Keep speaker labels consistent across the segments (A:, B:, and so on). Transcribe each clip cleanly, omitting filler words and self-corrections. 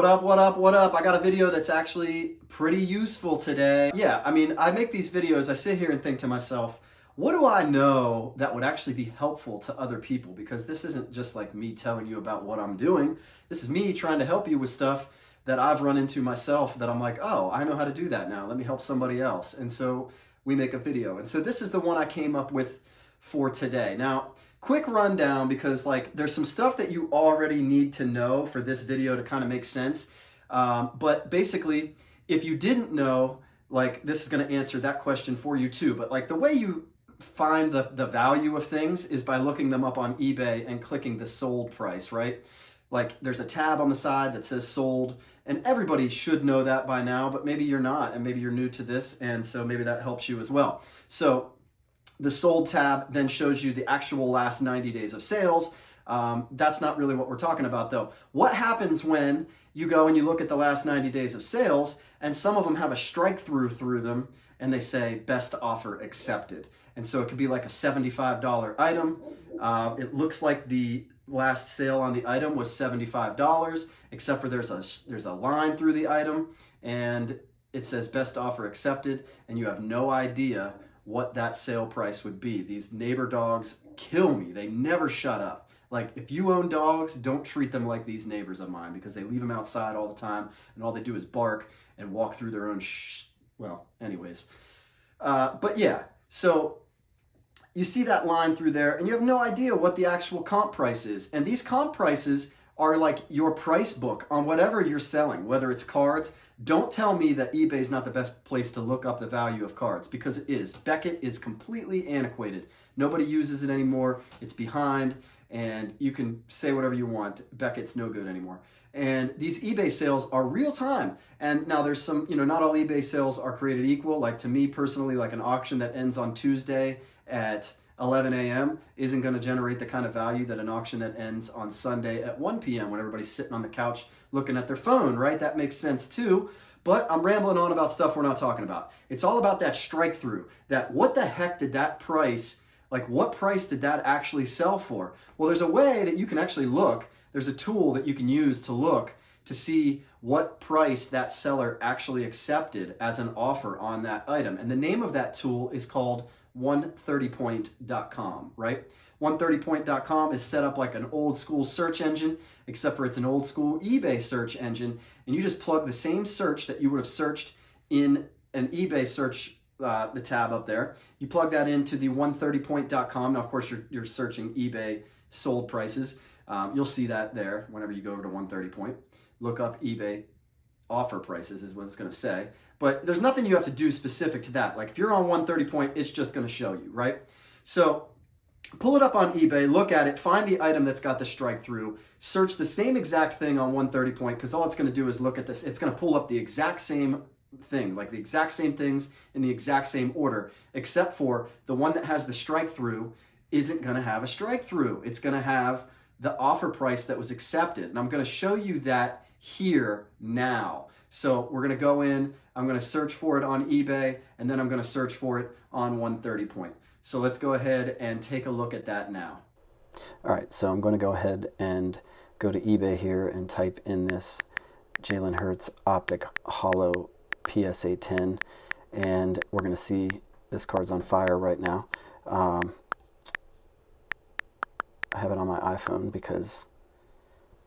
A: up, what up, what up? I got a video that's actually pretty useful today. Yeah, I mean, I make these videos, I sit here and think to myself, what do I know that would actually be helpful to other people? Because this isn't just like me telling you about what I'm doing. This is me trying to help you with stuff that I've run into myself that I'm like, oh, I know how to do that now. Let me help somebody else. And so we make a video. And so this is the one I came up with for today. Now, quick rundown, because like there's some stuff that you already need to know for this video to kind of make sense. But basically, if you didn't know, like this is going to answer that question for you too. But like the way you find the value of things is by looking them up on eBay and clicking the sold price, right? Like there's a tab on the side that says sold, and everybody should know that by now, but maybe you're not, and maybe you're new to this, and so maybe that helps you as well. So the sold tab then shows you the actual last 90 days of sales. That's not really what we're talking about though. What happens when you go and you look at the last 90 days of sales and some of them have a strike through them and they say best offer accepted. And so it could be like a $75 item. It looks like the last sale on the item was $75, except for there's a line through the item and it says best offer accepted, and you have no idea what that sale price would be. These neighbor dogs kill me. They never shut up. Like if you own dogs, don't treat them like these neighbors of mine, because they leave them outside all the time and all they do is bark and walk through their own well, anyways. But yeah, so you see that line through there and you have no idea what the actual comp price is. And these comp prices are like your price book on whatever you're selling, whether it's cards. Don't tell me that eBay is not the best place to look up the value of cards, because it is. Beckett is completely antiquated. Nobody uses it anymore. It's behind, and you can say whatever you want. Beckett's no good anymore. And these eBay sales are real time. And now there's some, not all eBay sales are created equal. Like to me personally, like an auction that ends on Tuesday at 11 a.m. isn't going to generate the kind of value that an auction that ends on Sunday at 1 p.m. when everybody's sitting on the couch looking at their phone, right? That makes sense too. But I'm rambling on about stuff we're not talking about. It's all about that strike through, that what the heck did that price, like what price did that actually sell for? Well, there's a way that you can actually look. There's a tool that you can use to look to see what price that seller actually accepted as an offer on that item. And the name of that tool is called 130point.com, right? 130point.com is set up like an old school search engine, except for it's an old school eBay search engine. And you just plug the same search that you would have searched in an eBay search, the tab up there. You plug that into the 130point.com. Now, of course, you're searching eBay sold prices. You'll see that there whenever you go over to 130point. Look up eBay offer prices is what it's going to say. But there's nothing you have to do specific to that. Like if you're on 130 point, it's just going to show you, right? So pull it up on eBay, look at it, find the item that's got the strike through, search the same exact thing on 130 point, because all it's going to do is look at this. It's going to pull up the exact same thing, like the exact same things in the exact same order, except for the one that has the strike through isn't going to have a strike through. It's going to have the offer price that was accepted. And I'm going to show you that here now. So we're going to go in, I'm going to search for it on eBay, and then I'm going to search for it on 130 point. So let's go ahead and take a look at that now. All right, so I'm going to go ahead and go to eBay here and type in this Jalen Hurts Optic Hollow PSA 10, and we're going to see this card's on fire right now. I have it on my iPhone because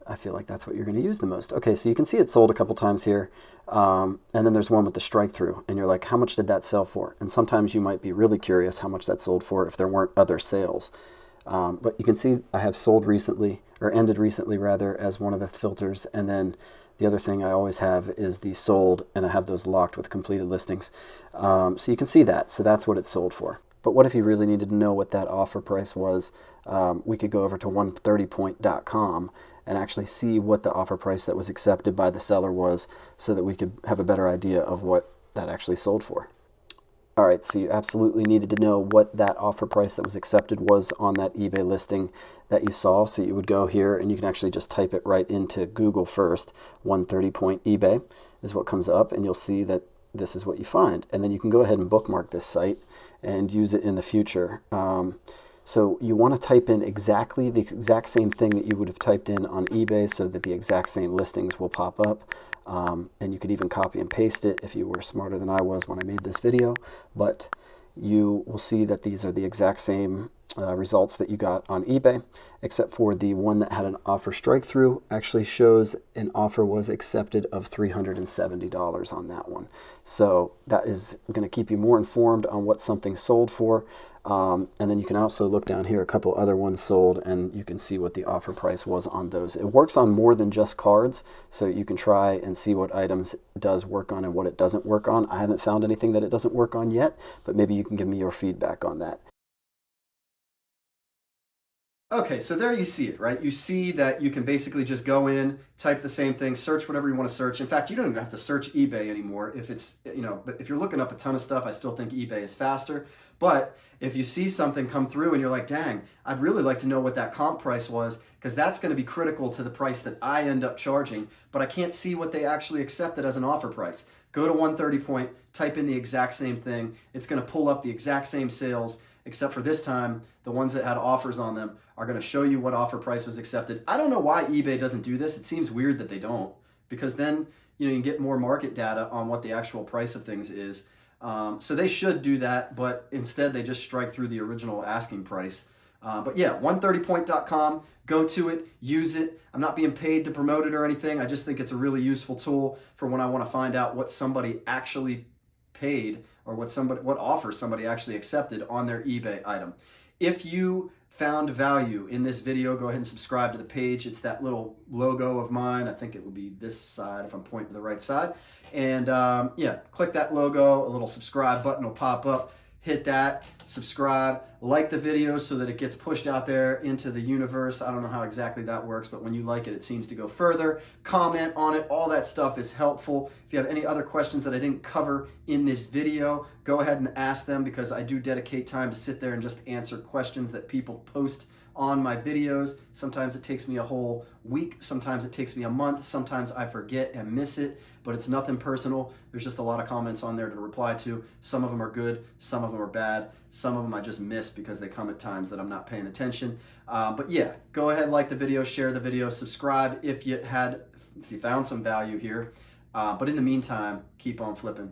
A: I feel like that's what you're going to use the most. Okay, so you can see it sold a couple times here, and then there's one with the strike through, and you're like, how much did that sell for? And sometimes you might be really curious how much that sold for if there weren't other sales. But you can see I have sold recently, or ended recently rather, as one of the filters, and then the other thing I always have is the sold, and I have those locked with completed listings. So you can see that, so that's what it sold for. But what if you really needed to know what that offer price was? We could go over to 130point.com and actually see what the offer price that was accepted by the seller was, so that we could have a better idea of what that actually sold for. All right, so you absolutely needed to know what that offer price that was accepted was on that eBay listing that you saw. So you would go here and you can actually just type it right into Google first. 130 point eBay is what comes up, and you'll see that this is what you find. And then you can go ahead and bookmark this site and use it in the future. So you want to type in exactly the exact same thing that you would have typed in on eBay so that the exact same listings will pop up. And you could even copy and paste it if you were smarter than I was when I made this video. But you will see that these are the exact same results that you got on eBay, except for the one that had an offer strike through actually shows an offer was accepted of $370 on that one. So that is going to keep you more informed on what something sold for. And then you can also look down here, a couple other ones sold, and you can see what the offer price was on those. It works on more than just cards, so you can try and see what items it does work on and what it doesn't work on. I haven't found anything that it doesn't work on yet, but maybe you can give me your feedback on that. Okay, so there you see it, right? You see that you can basically just go in, type the same thing, search whatever you want to search. In fact, you don't even have to search eBay anymore. If it's, but if you're looking up a ton of stuff, I still think eBay is faster. But if you see something come through and you're like, dang, I'd really like to know what that comp price was, because that's going to be critical to the price that I end up charging, but I can't see what they actually accepted as an offer price. Go to 130 Point, type in the exact same thing. It's going to pull up the exact same sales, except for this time, the ones that had offers on them are going to show you what offer price was accepted. I don't know why eBay doesn't do this. It seems weird that they don't, because then you can get more market data on what the actual price of things is. So they should do that, but instead they just strike through the original asking price. But yeah, 130point.com, go to it, use it. I'm not being paid to promote it or anything. I just think it's a really useful tool for when I want to find out what somebody actually paid or what offer somebody actually accepted on their eBay item. If you found value in this video, go ahead and subscribe to the page. It's that little logo of mine. I think it will be this side if I'm pointing to the right side. And yeah, click that logo, a little subscribe button will pop up. Hit that, subscribe, like the video so that it gets pushed out there into the universe. I don't know how exactly that works, but when you like it, it seems to go further. Comment on it. All that stuff is helpful. If you have any other questions that I didn't cover in this video, go ahead and ask them, because I do dedicate time to sit there and just answer questions that people post on my videos. Sometimes it takes me a whole week. Sometimes it takes me a month. Sometimes I forget and miss it, but it's nothing personal. There's just a lot of comments on there to reply to. Some of them are good. Some of them are bad. Some of them I just miss because they come at times that I'm not paying attention. But yeah, go ahead, like the video, share the video, subscribe if you found some value here. But in the meantime, keep on flipping.